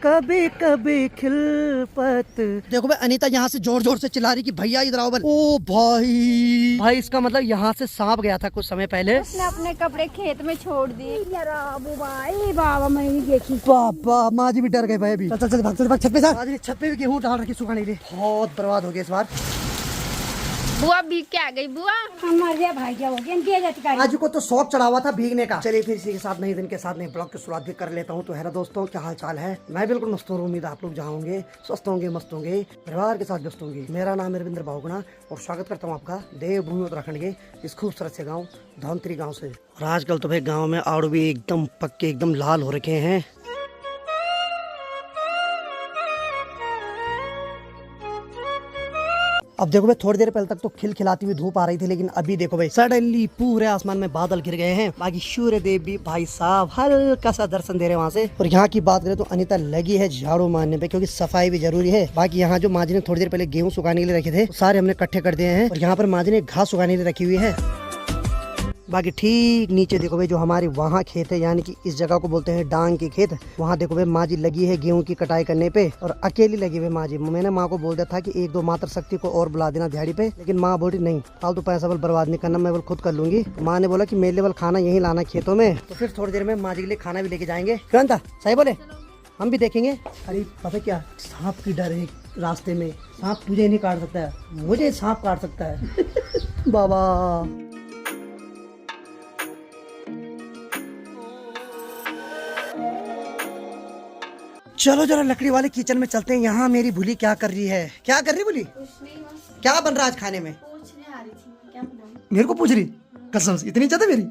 कभी कभी खिलपत। देखो भाई अनीता यहाँ से जोर जोर से चिल्ला रही कि भैया इधर आओ। ओ भाई भाई इसका मतलब यहाँ से सांप गया था कुछ समय पहले। उसने अपने कपड़े खेत में छोड़ दिए। भाई बाबा मैं नहीं देखी। बाबा माँ जी भी डर गए भाई अभी। चल चल भाग छत पे। माँ जी ने छत पे भी गेहूँ डाल रखी सुखाने के लिए। बहुत बर्बाद हो गया इस बार। बुआ भीग के आ गई। बुआ हम मर गया भाई, क्या हो गया? आज को तो शौक चढ़ा हुआ था भीगने का। चलिए फिर इसी के साथ नई दिन के साथ नए ब्लॉग की शुरुआत भी कर लेता हूँ। तो है ना दोस्तों, क्या हाल चाल है? मैं बिल्कुल मस्त हूँ। उम्मीद आप लोग जहाँ होंगे स्वस्थ होंगे, मस्त होंगे, परिवार के साथ व्यस्त होंगे। मेरा नाम है रविंद्र बाहुगुणा और स्वागत करता हूँ आपका देवभूमि उत्तराखंड के इस खूबसूरत से गाँव धौंतरी गाँव से। और आजकल तो भाई गाँव में आड़ू भी एकदम पक्के एकदम लाल हो रखे हैं। अब देखो भाई थोड़ी देर पहले तक तो खिलखिलाती हुई धूप आ रही थी, लेकिन अभी देखो भाई सडनली पूरे आसमान में बादल घिर गए हैं। बाकी सूर्य देव भी भाई साहब हल्का सा दर्शन दे रहे हैं वहाँ से। और यहाँ की बात करें तो अनीता लगी है झाड़ू मारने पे, क्योंकि सफाई भी जरूरी है। बाकी यहाँ जो माँ जी ने थोड़ी देर पहले गेहूँ सुखाने के लिए रखे थे सारे हमने इकट्ठे कर दिए हैं। और यहाँ पर माँ जी ने घास सुखाने के लिए रखी हुई है। बाकी ठीक नीचे देखो भाई जो हमारी वहाँ खेत है, यानी कि इस जगह को बोलते हैं डांग की खेत। वहाँ देखो भाई माँ जी लगी है गेहूं की कटाई करने पे, और अकेली लगी हुई माँ जी। मैंने माँ को बोल दिया था कि एक दो मात्र शक्ति को और बुला देना दिहाड़ी पे, लेकिन माँ बोली नहीं, फालतू पैसा बल बर्बाद नहीं करना, मैं बल खुद कर लूंगी। माँ ने बोला कि मेरे लिए खाना यही लाना खेतों में। तो फिर थोड़ी देर में माँ जी के लिए खाना भी लेके जाएंगे। क्यों था सही बोले, हम भी देखेंगे। अरे पता क्या, सांप की डर है रास्ते में। सांप तुझे नहीं काट सकता है, मुझे सांप काट सकता है। बाबा चलो जरा लकड़ी वाले किचन में चलते हैं। यहाँ मेरी भूली क्या कर रही है? क्या कर रही भूली? क्या बन रहा है आज खाने में? पूछने आ रही थी क्या बनाऊं? मेरे को पूछ रही? कसम से इतनी इज्जत है मेरी?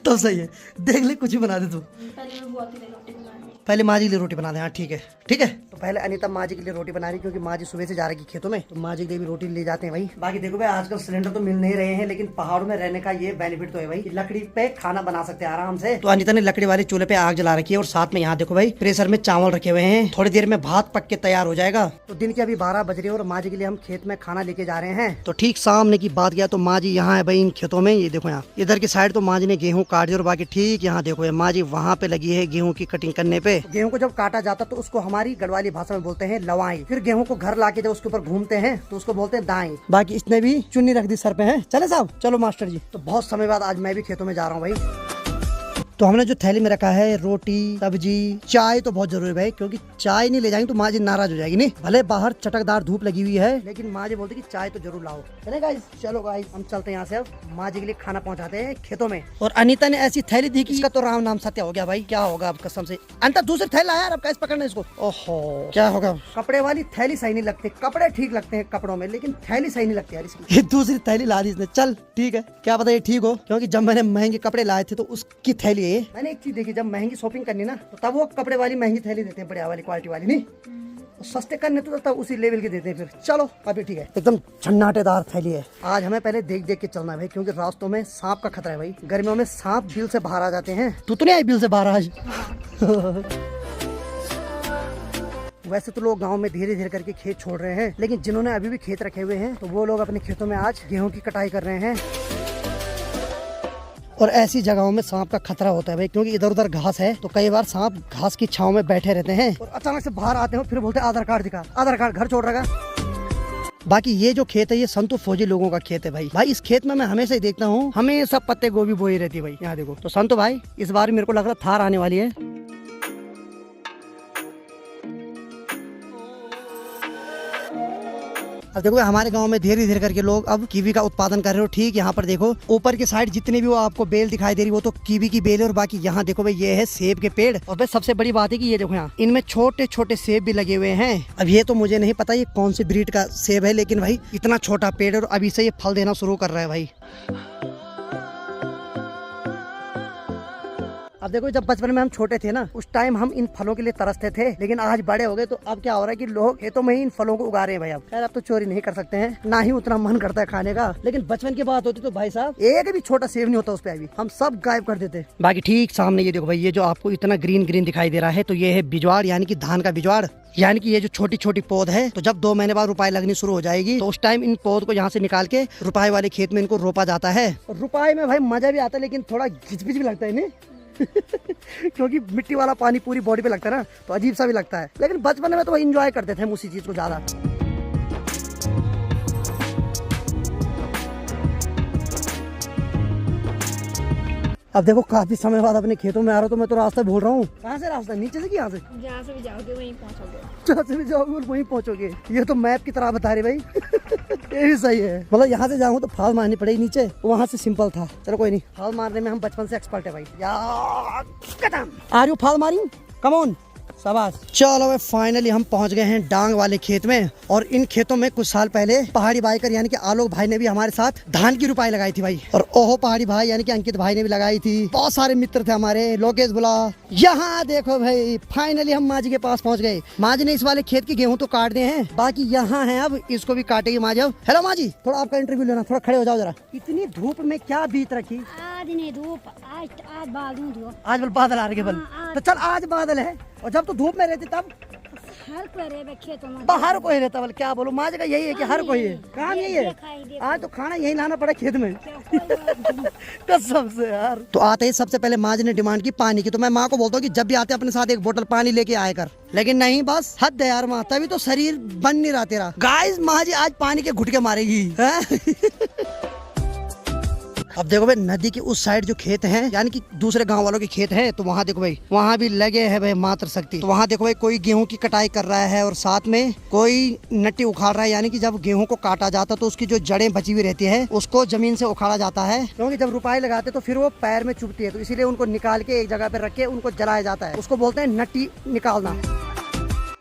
तो सही है, देख ले कुछ भी बना दे तू। पहले मैं बुआ के लिए रोटी बनानी। पहले माँ जी के लिए रोटी बना दे। हाँ ठीक है ठीक है। तो पहले अनीता माँ जी के लिए रोटी बना रही, क्योंकि माँ जी सुबह से जा रही खेतों में, तो माँ जी के लिए भी रोटी ले जाते हैं भाई। बाकी देखो भाई आजकल सिलेंडर तो मिल नहीं रहे हैं, लेकिन पहाड़ों में रहने का ये बेनिफिट तो है भाई, लकड़ी पे खाना बना सकते हैं आराम से। तो अनीता ने लकड़ी वाले चूल्हे पे आग जला रखी है, और साथ में यहाँ देखो भाई प्रेशर में चावल रखे हुए हैं। थोड़ी देर में भात पक के तैयार हो जाएगा। तो दिन के अभी 12 बज रहे हैं और माँ जी के लिए हम खेत में खाना लेके जा रहे हैं। तो ठीक सामने की बात किया तो माँ जी यहाँ है भाई इन खेतों में। ये देखो यहाँ इधर की साइड तो माँ जी ने गेहूँ काट दिया, और बाकी ठीक यहाँ देखो माँ जी वहाँ पे लगी है गेहूँ की कटिंग करने पे। गेहूँ को जब काटा जाता तो उसको हमारी गढ़वाली भाषा में बोलते हैं लवाई। फिर गेहूं को घर लाके जब उसके ऊपर घूमते हैं तो उसको बोलते हैं दाई। बाकी इसने भी चुन्नी रख दी सर पे है। चले साहब, चलो मास्टर जी। तो बहुत समय बाद आज मैं भी खेतों में जा रहा हूँ भाई। तो हमने जो थैली में रखा है रोटी सब्जी चाय तो बहुत जरूरी है भाई, क्योंकि चाय नहीं ले जाएंगे तो माँ जी नाराज हो जाएगी। नहीं भले बाहर चटकदार धूप लगी हुई है, लेकिन माँ जी बोलती कि चाय तो जरूर लाओ। चले गाइस, चलो गाइस हम चलते हैं यहाँ से। अब माँ जी के लिए खाना पहुँचाते हैं खेतों में। और अनीता ने ऐसी थैली दी कि इसका तो राम नाम सत्य हो गया भाई। क्या होगा अब कसम से? अनीता दूसरी थैली लाया यार, अब कैसे पकड़ना इसको? ओहो क्या होगा? कपड़े वाली थैली सही नहीं लगती। कपड़े ठीक लगते हैं कपड़ों में, लेकिन थैली सही नहीं लगती यार इसकी। ये दूसरी थैली ला दी इसने। चल ठीक है, क्या पता ये ठीक हो, क्योंकि जब मैंने महंगे कपड़े लाए थे तो उसकी थैली है। मैंने एक चीज देखी, जब महंगी शॉपिंग करनी ना तो तब वो कपड़े वाली महंगी थैली देते हैं, बढ़िया वाली क्वालिटी वाली। नहीं सस्ते करने तो तब उसी लेवल के देते हैं। फिर चलो अभी ठीक है, एकदम झन्नाटेदार थैली है। आज हमें पहले देख देख के चलना है भाई, क्योंकि रास्तों में सांप का खतरा है भाई। गर्मियों में सांप बिल से बाहर आ जाते हैं। तू तो नहीं आई बिल से बाहर आज? वैसे तो लोग गांव में धीरे धीरे करके खेत छोड़ रहे हैं, लेकिन जिन्होंने अभी भी खेत रखे हुए हैं तो वो लोग अपने खेतों में आज गेहूं की कटाई कर रहे हैं। और ऐसी जगहों में सांप का खतरा होता है भाई, क्योंकि इधर उधर घास है तो कई बार सांप घास की छांव में बैठे रहते हैं और अचानक से बाहर आते हैं, फिर बोलते हैं आधार कार्ड दिखा। आधार कार्ड घर छोड़ रखा। बाकी ये जो खेत है ये संतु फौजी लोगों का खेत है भाई। इस खेत में मैं हमेशा ही देखता हूँ, हमेशा पत्ते गोभी बोई रहती है भाई। यहाँ देखो तो संतु भाई इस बार मेरे को लग रहा थार आने वाली है। अब देखो हमारे गांव में धीरे धीरे करके लोग अब कीवी का उत्पादन कर रहे हो। ठीक यहाँ पर देखो ऊपर की साइड जितनी भी वो आपको बेल दिखाई दे रही वो तो कीवी की बेल है, और बाकी यहाँ देखो भाई ये है सेब के पेड़। और भाई सबसे बड़ी बात है कि ये देखो यहाँ इनमें छोटे छोटे सेब भी लगे हुए हैं। अब ये तो मुझे नहीं पता ये कौन सी ब्रीड का सेब है, लेकिन भाई इतना छोटा पेड़ और अभी से ये फल देना शुरू कर रहा है भाई। अब देखो जब बचपन में हम छोटे थे ना, उस टाइम हम इन फलों के लिए तरसते थे, लेकिन आज बड़े हो गए तो अब क्या हो रहा है कि लोग खेतों में ही इन फलों को उगा रहे हैं भाई। अब खैर अब तो चोरी नहीं कर सकते हैं, ना ही उतना मन करता है खाने का, लेकिन बचपन की बात होती तो भाई साहब एक भी छोटा सेब नहीं होता उस पे, अभी हम सब गायब कर देते। बाकी ठीक सामने ये देखो भाई, ये जो आपको इतना ग्रीन ग्रीन दिखाई दे रहा है तो ये है बिजवाड़, यानी कि धान का बिजवाड़। यानी कि ये जो छोटी छोटी पौध है, तो जब 2 महीने बाद रुपाई लगनी शुरू हो जाएगी तो उस टाइम इन पौध को यहाँ से निकाल के रुपाई वाले खेत में इनको रोपा जाता है। और रुपाई में भाई मजा भी आता है, लेकिन थोड़ा घिचपिच भी लगता है। नहीं क्योंकि मिट्टी वाला पानी पूरी बॉडी पे लगता है ना, तो अजीब सा भी लगता है। लेकिन बचपन में तो एंजॉय करते थे हम उसी चीज को ज्यादा। अब देखो काफी समय बाद अपने खेतों में आ रहा हूँ, तो मैं तो रास्ता भूल रहा हूँ। कहाँ से रास्ता, नीचे से कि यहाँ से? जहाँ से भी जाओगे वहीं पहुँचोगे। जहाँ से भी जाओगे वहीं पहुँचोगे। ये तो मैप की तरह बता रही भाई। ये भी सही है। मतलब यहाँ से जाऊँ तो फाल मारनी पड़ेगी नीचे, वहाँ से सिंपल था। चलो कोई नहीं, फाल मारने में हम बचपन से एक्सपर्ट है भाई। यार कदम आ रही हूँ, फाल मारी, कम ऑन, शाबाश। चलो भाई फाइनली हम पहुंच गए हैं डांग वाले खेत में। और इन खेतों में कुछ साल पहले पहाड़ी बाइकर यानी कि आलोक भाई ने भी हमारे साथ धान की रुपाई लगाई थी भाई। और ओहो पहाड़ी भाई यानी कि अंकित भाई ने भी लगाई थी। बहुत सारे मित्र थे हमारे, लोकेश बुला। यहाँ देखो भाई फाइनली हम माँ जी के पास पहुंच गए। माँ जी ने इस वाले खेत के गेहूं तो काट दिए हैं, बाकी यहाँ है अब इसको भी काटेगी माँ जी। अब हेलो माँ जी, थोड़ा आपका इंटरव्यू लेना, थोड़ा खड़े हो जाओ जरा। इतनी धूप में क्या बीत रखी? आज नहीं धूप, आज बादल धूप। आज बल बादल आ रहे बल, तो चल आज बादल है। और जब तो धूप में रहती तब हर करे खेतों में बाहर कोई रहता, बल क्या बोलो, माँ जगह यही है कि हर कोई है, काम यही है। आज तो खाना यही लाना पड़ा खेत में। कसम से यार। तो आते ही सबसे पहले माँ जी ने डिमांड की पानी की। तो मैं माँ को बोलता हूँ कि जब भी आते अपने साथ एक बोतल पानी लेके आया कर, लेकिन नहीं, बस हद है यार माँ, तभी तो शरीर बन नहीं रहा तेरा। गाइस माँ जी आज पानी के घुटके मारेगी। अब देखो भाई नदी के उस साइड जो खेत हैं यानी कि दूसरे गांव वालों के खेत है, तो वहाँ देखो भाई वहाँ भी लगे हैं भाई मात्र शक्ति। तो वहाँ देखो भाई कोई गेहूं की कटाई कर रहा है और साथ में कोई नट्टी उखाड़ रहा है। यानी कि जब गेहूं को काटा जाता है तो उसकी जो जड़ें बची हुई रहती है उसको जमीन से उखाड़ा जाता है, क्योंकि जब रुपाई लगाते तो फिर वो पैर में चुभती है, तो इसीलिए उनको निकाल के एक जगह पे रख के उनको जलाया जाता है। उसको बोलते हैं नट्टी निकालना।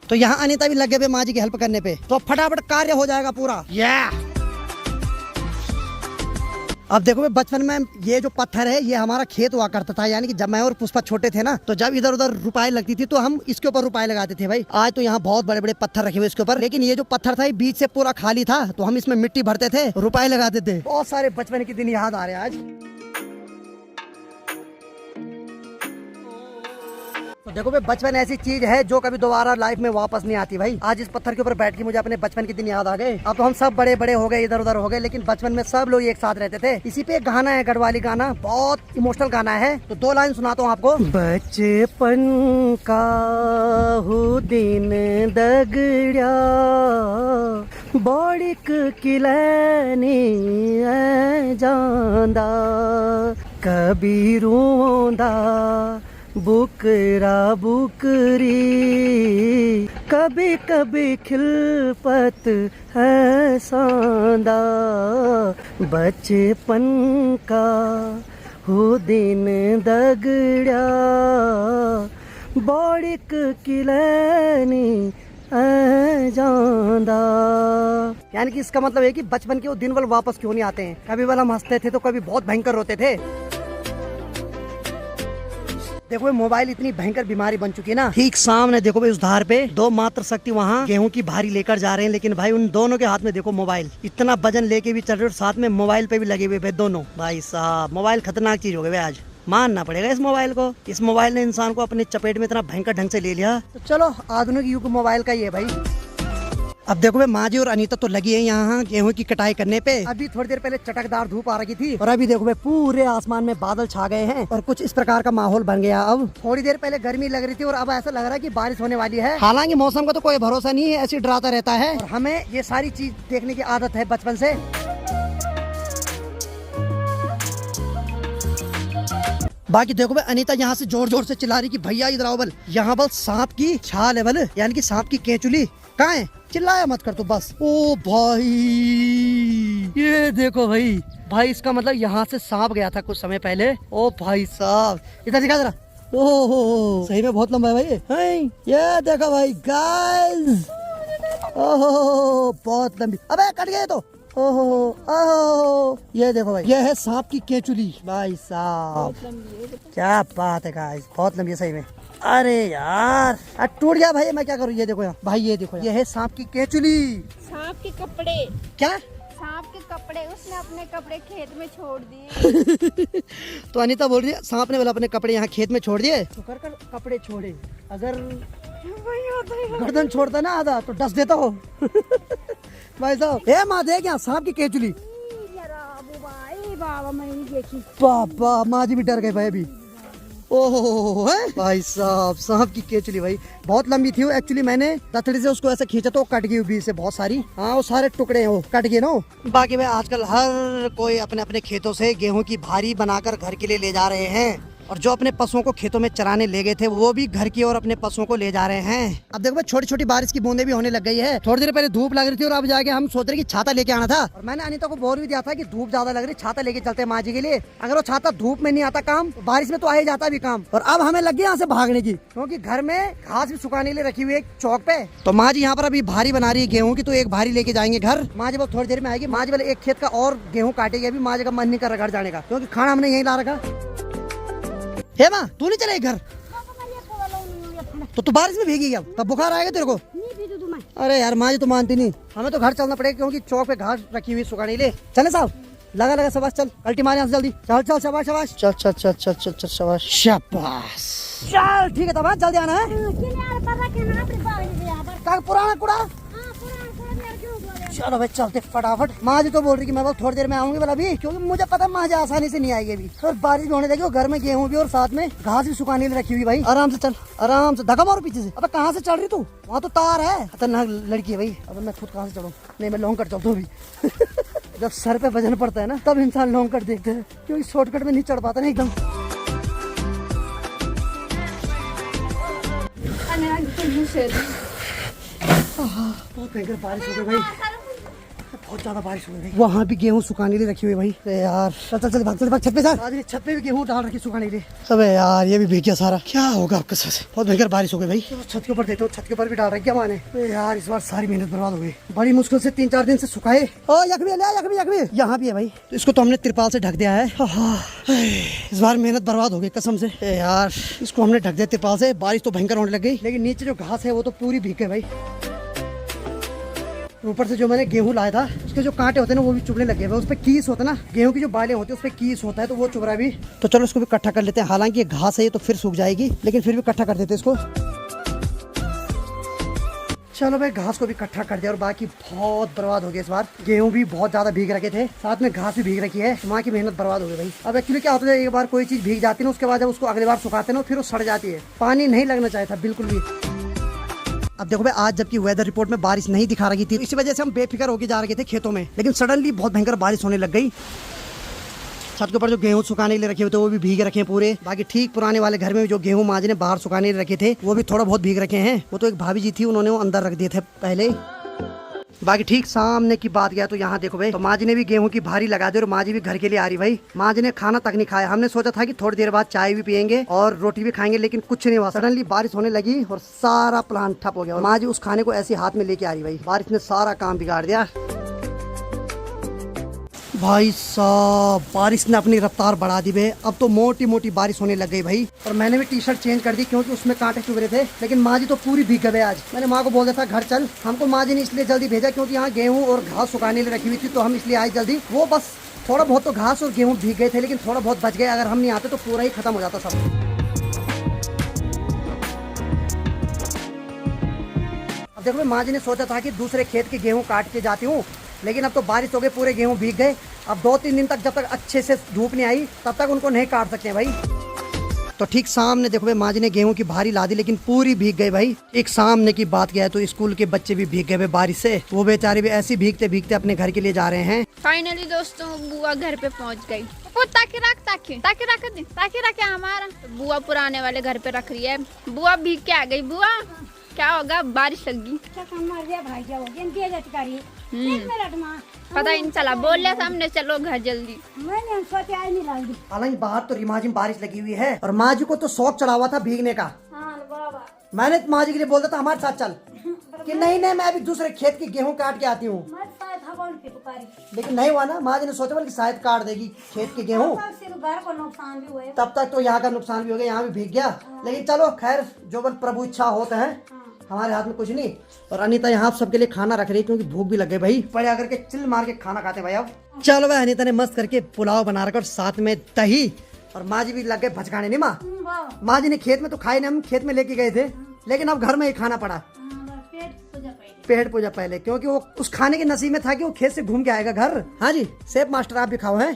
तो यहाँ अनीता भी लगे हुए माँ जी की हेल्प करने पे, तो फटाफट कार्य हो जाएगा पूरा। अब देखो भाई बचपन में ये जो पत्थर है ये हमारा खेत हुआ करता था। यानी कि जब मैं और पुष्पा छोटे थे ना, तो जब इधर उधर रुपाई लगती थी तो हम इसके ऊपर रुपाई लगाते थे भाई। आज तो यहाँ बहुत बड़े बड़े पत्थर रखे हुए इसके ऊपर, लेकिन ये जो पत्थर था ये बीच से पूरा खाली था, तो हम इसमें मिट्टी भरते थे, रुपाई लगाते थे। बहुत सारे बचपन के दिन याद आ रहे हैं आज। तो देखो भाई बचपन ऐसी चीज है जो कभी दोबारा लाइफ में वापस नहीं आती भाई। आज इस पत्थर के ऊपर बैठ के मुझे अपने बचपन के दिन याद आ गए। अब तो हम सब बड़े बड़े हो गए, इधर उधर हो गए, लेकिन बचपन में सब लोग एक साथ रहते थे। इसी पे एक गाना है गढ़वाली गाना, बहुत इमोशनल गाना है, तो 2 लाइन सुनाता हूँ आपको। बचपन का हो दिन दगड़िया बड़िक किलैनी जांदा कभी रोंदा बुकरा बुकरी कभी कभी खिलपत है सांदा बचपन का हो दिन दगड़िया बड़िक किलैनी जांदा। यानी कि इसका मतलब है कि बचपन के वो दिन वाले वापस क्यों नहीं आते हैं। कभी वाला हम हंसते थे तो कभी बहुत भयंकर रोते थे। देखो भाई मोबाइल इतनी भयंकर बीमारी बन चुकी है ना। ठीक सामने देखो भाई उस धार पे 2 मात्र शक्ति वहाँ गेहूं की भारी लेकर जा रहे हैं, लेकिन भाई उन दोनों के हाथ में देखो मोबाइल, इतना वजन लेके भी चल रहे और साथ में मोबाइल पे भी लगे हुए भाई दोनों। भाई साहब मोबाइल खतरनाक चीज हो गई भाई, आज मानना पड़ेगा इस मोबाइल को। इस मोबाइल ने इंसान को अपने चपेट में इतना भयंकर ढंग से ले लिया। तो चलो आधुनिक युग मोबाइल का ही है भाई। अब देखो भाई माँ जी और अनीता तो लगी है यहाँ गेहूं की कटाई करने पे। अभी थोड़ी देर पहले चटकदार धूप आ रही थी और अभी देखो भाई पूरे आसमान में बादल छा गए हैं और कुछ इस प्रकार का माहौल बन गया। अब थोड़ी देर पहले गर्मी लग रही थी और अब ऐसा लग रहा है कि बारिश होने वाली है। हालांकि मौसम का तो कोई भरोसा नहीं है, ऐसे डराता रहता है और हमें ये सारी चीज देखने की आदत है बचपन से। बाकी देखो भाई अनीता यहाँ से जोर जोर से चिल्ला रही कि भैया इधर आओ बल, यहाँ बल सांप की छाल है बल, यानी कि सांप की केंचुली कहाँ है, चिल्लाया मत कर तू बस। ओ भाई ये देखो भाई, भाई इसका मतलब यहाँ से सांप गया था कुछ समय पहले। ओ भाई साहब इधर दिखा जरा। ओहो सही में बहुत लंबा है भाई ये देखो भाई गाइस। ओहो बहुत लंबी, अबे कट गए तो। ओहो ओहो ये देखो भाई ये है सांप की केंचुली। भाई साहब क्या बात है गाइस, बहुत लंबी है सही में। अरे यार टूट गया भाई, मैं क्या करूँ। ये देखो यहाँ भाई, ये देखो ये है सांप की केंचुली। सांप के कपड़े क्या? सांप के कपड़े, उसने अपने कपड़े खेत में छोड़ दिए। तो अनीता बोल रही है सांप ने बोला अपने कपड़े यहाँ खेत में छोड़ दिए। तो कर कर कपड़े छोड़े, अगर गर्दन छोड़ता ना आधा तो डस देता हो। भाई साहब ए माँ देख यहाँ सांप की केंचुली। बाबा मैंने देखी। पापा माँ जी भी डर गए भाई अभी। ओहो है भाई साहब, सांप की केचली भाई बहुत लंबी थी वो। एक्चुअली मैंने तथड़ी से उसको ऐसे खींचा तो कट गई बीच से बहुत सारी। हाँ वो सारे टुकड़े हैं वो कट गए ना। बाकी भाई आजकल हर कोई अपने अपने खेतों से गेहूं की भारी बनाकर घर के लिए ले जा रहे हैं, और जो अपने पशुओं को खेतों में चराने ले गए थे वो भी घर की ओर अपने पशुओं को ले जा रहे हैं। अब देखो भाई छोटी छोटी बारिश की बूंदे भी होने लग गई है। थोड़ी देर पहले धूप लग रही थी और अब जाके हम सोच रहे कि छाता लेके आना था, और मैंने अनीता को बोल भी दिया था कि धूप ज्यादा लग रही, छाता लेके चलते हैं माँ जी के लिए। अगर वो छाता धूप में नहीं आता काम, तो बारिश में तो आ ही जाता भी काम। और अब हमें लग गया यहाँ से भागने की, क्योंकि घर में घास भी सुखाने के लिए रखी हुई है चौक पे। तो माँ जी यहाँ पर अभी भारी बना रही है गेहूं की, तो एक भारी लेके जाएंगे घर। माँ जी बस थोड़ी देर में आएगी। माँ जी वाले एक खेत का और गेहूं काटेगी। अभी माँ जी का मन नहीं कर रहा घर जाने का, क्योंकि खाना हमने यहीं ला रखा। हे माँ तू नहीं चलेगी घर? तो तू बारिश में भीगी क्या? तब बुखार आएगा तेरे को? अरे यार माँ जी तो मानती नहीं, हमें तो घर चलना पड़ेगा, क्योंकि चौक पे घास रखी हुई सुखाने के लिए। चले साहब, लगा लगा शाबाश, चल अल्टी मार यहाँ से जल्दी, चल चल शाबाश शाबाश, चल चल चल चल चल चल शाबाश शाबाश, चल ठीक है तब जल्दी आना है। पुराना कूड़ा, चलो भाई चलते फटाफट। माँ जी तो बोल रही कि मैं बस थोड़ी देर में आऊंगी वाला भी, क्योंकि मुझे पता है माँ जी आसानी से नहीं आएगी अभी। और बारिश भी होने लगी और घर में गेहूं भी और साथ में घास भी सुखाने रखी हुई। भाई आराम से चल, आराम से, धक्का मारो पीछे से। अब कहाँ से चढ़ रही तू? वहाँ तो तार है, खतरनाक लड़की है भाई। अब मैं खुद कहाँ से चढ़ूँ? नहीं मैं लॉन्ग कट चलता हूँ अभी। जब सर पे वजन पड़ता है ना तब इंसान लॉन्ग कट देखते हैं, क्योंकि शॉर्टकट में नहीं चढ़ पाता ना एकदम। बहुत भयंकर बारिश हो गई भाई, बहुत ज्यादा बारिश हो गई। वहाँ भी गेहूं सुखाने लिए रखी हुई भाई। अरे यार चल चल चल भाग छत पे सर। आज छत पे भी गेहूं डाल रखी सुखाने के लिए। अबे यार ये भी भीग गया सारा, क्या होगा आपके साथ? बहुत भयंकर बारिश हो गई भाई। तो छत के ऊपर देखो, छत के ऊपर भी डाल रखी है माने। यार इस बार सारी मेहनत बर्बाद हो गई। बड़ी मुश्किल से 3-4 दिन से सुखाए। ओ यखमी यहाँ भी है भाई, तो इसको तो हमने तिरपाल से ढक दिया है। इस बार मेहनत बर्बाद हो गई कसम से यार। इसको हमने ढक दिया तिरपाल से। बारिश तो भयंकर होने लग गई, लेकिन नीचे जो घास है वो तो पूरी भीग गई भाई। ऊपर से जो मैंने गेहूं लाया था उसके जो कांटे होते हैं ना वो भी चुभने लगे हैं। उस पर कीस होता है ना, गेहूं की जो बालें होती है उस पर कीस होता है, तो वो चुभ रहा है भी। तो चलो इसको भी इकट्ठा कर लेते हैं। हालांकि ये घास है ये तो फिर सूख जाएगी, लेकिन फिर भी इकट्ठा कर देते हैं इसको। चलो भाई घास को भी इकट्ठा कर दिया, और बाकी बहुत बर्बाद हो गया इस बार। गेहूं भी बहुत ज्यादा भीग रखे थे, साथ में घास भी भीग रखी है, माँ की मेहनत बर्बाद हो गई भाई। अब एक्चुअली क्या होता है, एक बार कोई चीज भीग जाती है ना, उसके बाद जब उसको अगली बार सुखाते ना फिर वो सड़ जाती है। पानी नहीं लगना चाहिए था बिल्कुल भी। अब देखो भाई आज जबकि वेदर रिपोर्ट में बारिश नहीं दिखा रही थी, इसी वजह से हम बेफिक्र होकर जा रहे थे खेतों में, लेकिन सडनली बहुत भयंकर बारिश होने लग गई। छत के ऊपर जो गेहूं सुखाने के लिए रखे हुए थे वो भी भीग रखे हैं पूरे। बाकी ठीक पुराने वाले घर में जो गेहूं माँ जी ने बाहर सुखाने के लिए रखे थे वो भी थोड़ा बहुत भीग रखे हैं। वो तो एक भाभी जी थी, उन्होंने वो अंदर रख दिए थे पहले। बाकी ठीक सामने की बात गया तो यहाँ देखो भाई, तो माँ जी ने भी गेहूं की भारी लगा दी और माँ जी भी घर के लिए आ रही भाई। माँ जी ने खाना तक नहीं खाया। हमने सोचा था कि थोड़ी देर बाद चाय भी पियेंगे और रोटी भी खाएंगे, लेकिन कुछ नहीं हुआ। सडनली बारिश होने लगी और सारा प्लान ठप हो गया। माँ जी उस खाने को ऐसे हाथ में लेके आ रही भाई। बारिश ने सारा काम बिगाड़ दिया भाई साहब। बारिश ने अपनी रफ्तार बढ़ा दी भाई। अब तो मोटी मोटी बारिश होने लग गई भाई। और मैंने भी टी शर्ट चेंज कर दी क्योंकि उसमें कांटे चुभ रहे थे, लेकिन माँ जी तो पूरी भीग गए आज। मैंने माँ को बोल दिया था घर चल। हमको माँ जी ने इसलिए जल्दी भेजा क्योंकि यहाँ गेहूं और घास सुखाने लिए रखी हुई थी, तो हम इसलिए आए जल्दी। वो बस थोड़ा बहुत तो घास और गेहूं भीग गए थे, लेकिन थोड़ा बहुत बच गए। अगर हम नहीं आते तो पूरा ही खत्म हो जाता सब। अब देखो माँ जी ने सोचा था कि दूसरे खेत के गेहूं काट के जाती हूँ, लेकिन अब तो बारिश हो गई, पूरे गेहूं भीग गए। अब 2-3 दिन तक जब तक अच्छे से धूप नहीं आई तब तक उनको नहीं काट सकते भाई। तो ठीक सामने देखो भाई माँ जी ने गेहूं की भारी ला दी, लेकिन पूरी भीग गई भाई। एक सामने की बात क्या है, तो स्कूल के बच्चे भी भीग गए बारिश से। वो बेचारे भी ऐसे भीगते भीगते अपने घर के लिए जा रहे हैं। फाइनली दोस्तों बुआ घर पे पहुंच गई। वो ताकि रख हमारा बुआ पुराने वाले घर पे रख रही है। बुआ भीग के आ गई। बुआ क्या होगा, बारिश लगी। पता ही नहीं चला, बोल रहे सामने चलो घर जल्दी। मैंने सोचा ही नहीं लगी। हालांकि बाहर तो रिमा जी में बारिश लगी हुई है, और माँ जी को तो शौक चढ़ा हुआ था भीगने का। मैंने माँ जी के लिए बोलता था हमारे साथ चल, कि नहीं मैं अभी दूसरे खेत की गेहूं काट के आती हूँ, लेकिन नहीं हुआ ना। माँ जी ने सोचा बल्कि शायद काट देगी खेत के गेहूं, घर को नुकसान भी हुआ। तब तक तो यहाँ का नुकसान भी हो गया, यहाँ भी भीग गया। लेकिन चलो खैर, जो बल प्रभु इच्छा होते हैं, हमारे हाथ में कुछ नहीं। और अनीता यहाँ आप सबके लिए खाना रख रही है क्योंकि भूख भी लग गई भाई। पड़े आकर के चिल मार के खाना खाते भाई। अब चलो भाई अनीता ने मस्त करके पुलाव बना रखा और साथ में दही, और माँ जी भी लग गए भचकाने। नहीं माँ जी ने खेत में तो खाए नहीं, हम खेत में लेके गए थे, लेकिन अब घर में ही खाना पड़ा। पेट पूजा पहले, क्योंकि वो उस खाने के नसीब में था कि वो खेत से घूम के आएगा घर। हाँ जी सेफ मास्टर आप भी खाओ हैं।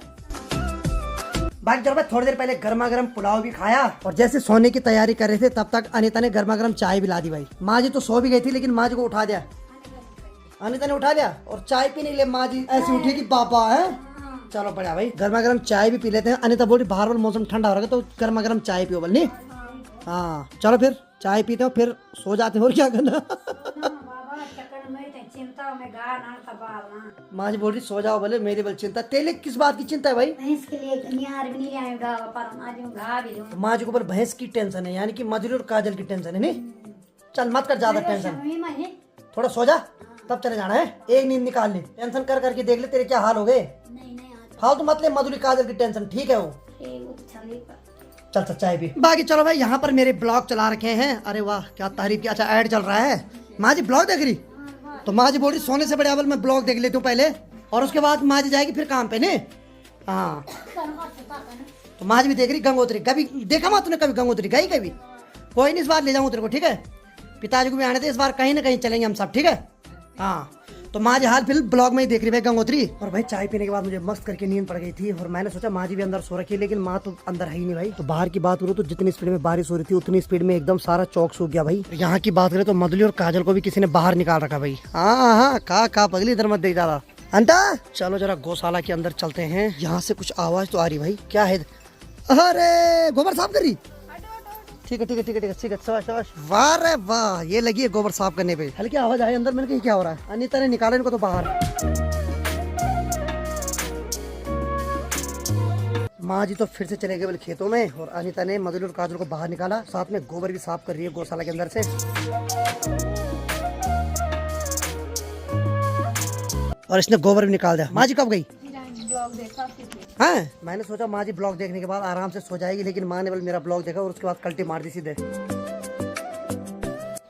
बाकी चलो भाई थोड़ी देर पहले गर्मा गर्म पुलाव भी खाया और जैसे सोने की तैयारी कर रहे थे तब तक अनीता ने गर्मा गर्म चाय भी ला दी भाई। माँ जी तो सो भी गई थी लेकिन माँ जी को उठा दिया, अनीता ने उठा लिया और चाय पीने के लिए माँ जी ऐसी उठी कि पापा है। चलो बढ़िया भाई, गर्मा गर्म चाय भी पी लेते हैं। अनीता बोली बाहर वाला मौसम ठंडा हो रहा है तो गर्मा गर्म चाय पियो बोल नहीं। हाँ चलो फिर चाय पीते हो फिर सो जाते हो और क्या करना। चिंता में गा ना तबाव माँ जी बोल रही सो जाओ बोले, मेरी बोल चिंता तेले किस बात की चिंता है भाई। भैंस के लिए निहार भी नहीं आएगा पर आज घा भी दूं। तो माँ जी को ऊपर भैंस की टेंशन है, यानी कि मधुरी और काजल की टेंशन है नहीं। चल मत कर ज्यादा टेंशन, थोड़ा सो जा तब चले जाना है। एक नींद निकाल ली, टेंशन कर करके देख ले तेरे क्या हाल हो गए। हाँ तो मत ले मधुरी काजल की टेंशन, ठीक है वो। चल चल चाय भी। बाकी चलो भाई यहाँ पर मेरे ब्लॉग चला रखे हैं। अरे वाह क्या तारीफ की, अच्छा ऐड चल रहा है। माँ जी ब्लॉग देख रही तो माँ जी बोल रही सोने से बड़े अवल मैं ब्लॉग देख लेती हूँ पहले और उसके बाद माँ जी जाएगी फिर काम पे ने। हाँ तो माँ जी भी देख रही गंगोत्री, कभी देखा माँ तूने कभी गंगोत्री गई कभी? कोई नहीं इस बार ले जाऊँ तेरे को, ठीक है। पिताजी को भी आने थे इस बार, कहीं ना कहीं चलेंगे हम सब, ठीक है। हाँ तो माँ जी हाल फिलहाल ब्लॉग में ही देख रही भाई गंगोत्री। और भाई चाय पीने के बाद मुझे मस्त करके नींद पड़ गई थी और मैंने सोचा माँ जी भी अंदर सो रखी है लेकिन माँ तो अंदर है ही नहीं भाई। तो बाहर की बात करूँ तो जितनी स्पीड में बारिश हो रही थी उतनी स्पीड में एकदम सारा चौक सूख गया भाई। यहाँ की बात करें तो मधुली और काजल को भी किसी ने बाहर निकाल रखा भाई। हाँ हाँ का पगली इधर मत देख ज्यादा अंता। चलो जरा गौशाला के अंदर चलते हैं, यहाँ से कुछ आवाज तो आ रही भाई, क्या है? अरे गोबर साफ कर रही। ठीक है ठीक है ठीक है ठीक है, शाबाश शाबाश, वाह रे वाह, ये लगी है गोबर साफ करने पे। हल्की आवाज आई अंदर, मैंने कहा क्या हो रहा है। अनीता ने निकाला इनको तो बाहर। माँ जी तो फिर से चले गए बोले खेतों में और अनीता ने मधुली और काजल को बाहर निकाला, साथ में गोबर भी साफ कर रही है गौशाला के अंदर से। और इसने गोबर भी निकाल दिया। माँ जी कब गई? हाँ मैंने सोचा माँ जी ब्लॉग देखने के बाद आराम से सो जाएगी लेकिन माँ ने बोले मेरा ब्लॉग देखा और उसके बाद कल्टी मार दी सीधे।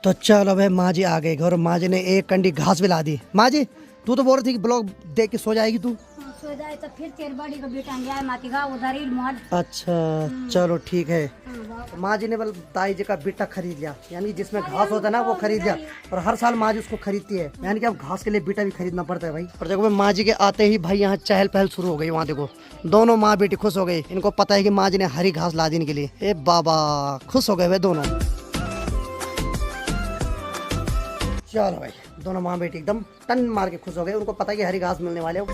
तो चलो भाई माँ जी आ गई और माँ जी ने एक कंडी घास भी ला दी। माँ जी तू तो बोल रही थी कि ब्लॉग देख के सो जाएगी तू। सो जाए तो फिर तेरे बड़ी को बेटा जाए मातीगा उधर ही मोड़। अच्छा चलो ठीक है। तो माँ जी ने बोल ताई जी का बिट्टा खरीद लिया, यानी कि जिसमें घास होता है ना वो खरीद लिया और हर साल माँ जी उसको खरीदती है, यानी कि अब घास के लिए बिट्टा भी खरीदना पड़ता है भाई। और देखो माँ जी के आते ही भाई यहाँ चहल पहल शुरू हो गई। वहाँ देखो दोनों माँ बेटी खुश हो गई, इनको पता है कि माँ जी ने हरी घास ला दी इनके लिए। ए बाबा खुश हो गए भाई दोनों। चलो भाई दोनों माँ बेटी एकदम टन मार के खुश हो गए, उनको पता है कि हरी घास मिलने वाले हो।